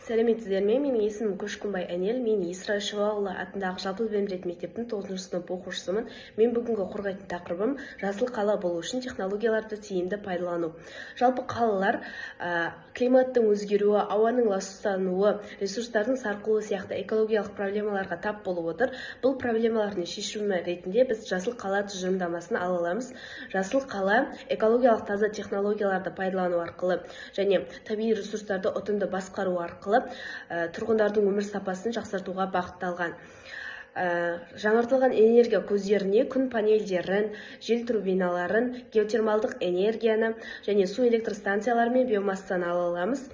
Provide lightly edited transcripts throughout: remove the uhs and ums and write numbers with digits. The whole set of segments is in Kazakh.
Сәлеметсіздер ме? Менің есімім Көшкінбай Әнел. Мен Исра Шевалұлы атындағы жалпы білім беретін мектептің 9 сынып оқушысымын. Мен бүгінгі қорғайтын тақырыбым жасыл қала болу үшін технологияларды тиімді пайдалану. Жалпы қалалар климаттың өзгеруі, ауаның ластануы, ресурстардың сарқылуы сияқты экологиялық проблемаларға тап болып отыр. Бұл проблемалардың шешімі ретінде біз жасыл қала тұжырымдамасын ала аламыз. Жасыл қала экологиялық таза технологияларды пайдалану арқылы және табиғи ресурстарды ұтымды басқару арқылы тұрғындардың өмір сапасын жақсартуға бағытталған. Жаңартылған энергия көздеріне күн панельдерін, жел турбиналарын, геотермалдық энергияны және су электр станциялары мен биомассаны ала аламыз.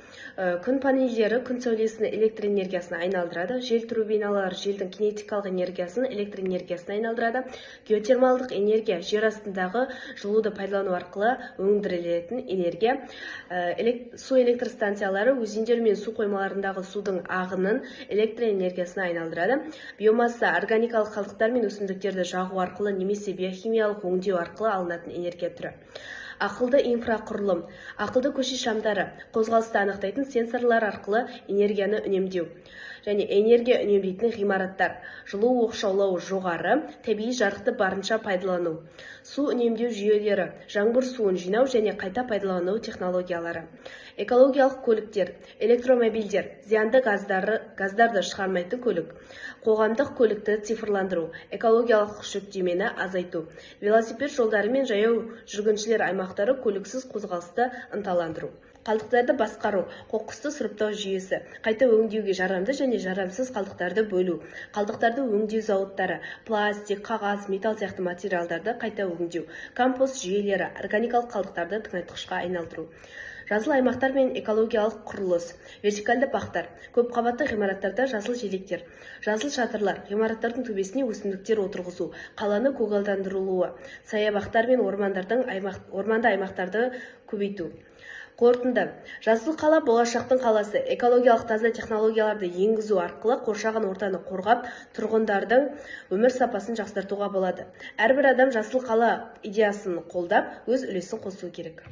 Күн панельдері күн сәулесін электр энергиясына айналдырады, жел турбиналары желдің кинетикалық энергиясын электр энергиясына айналдырады. Геотермалдық энергия жер астындағы жылуды пайдалану арқылы өндірілетін энергия. Су электр станциялары өзендер мен су қоймаларындағы судың ағынын электр энергиясына айналдырады. Биомасса органикалық қалдықтар мен өсімдіктерді жағу арқылы немесе биохимиялық өңдеу арқылы алынатын энергия түрі. Ақылды инфрақұрылым, ақылды көше шамдары, қозғалысты анықтайтын сенсорлар арқылы энергияны үнемдеу. Және энергия үнемдейтін ғимараттар, жылу оқшаулауы жоғары, табиғи жарықты барынша пайдалану. Су үнемдеу жүйелері, жаңбыр суын жинау және қайта пайдалану технологиялары. Экологиялық көліктер, электромобильдер, зиянды газдарды шығармайтын көлік. Қоғамдық көлікті цифрландыру, экологиялық жүктемені азайту. Велосипед жолдары мен жаяу жүргіншілер аймақтары көліксіз қозғалысты ынталандыру. Қалдықтарды басқару, қоқысты сұрыптау жүйесі, қайта өңдеуге жарамды және жарамсыз қалдықтарды бөлу. Қалдықтарды өңдеу зауыттары, пластик, қағаз, металл сияқты материалдарды қайта өңдеу. Компост жүйелері, органикалық қалдықтарды тыңайтқышқа айналдыру. Жасыл аймақтар мен экологиялық құрылыс, вертикальды бақтар, көп қабатты ғимараттарда жасыл желектер, жасыл шатырлар, ғимараттардың төбесіне өсімдіктер отырғызу, қаланы көгалдандырылуы, саябақтар мен орманды аймақтарды көбейту. Қорытынды. Жасыл қала болашақтың қаласы. Экологиялық таза технологияларды енгізу арқылы қоршаған ортаны қорғап, тұрғындардың өмір сапасын жақсартуға болады. Әрбір адам жасыл қала идеясын қолдап, өз үлесін қосуы керек.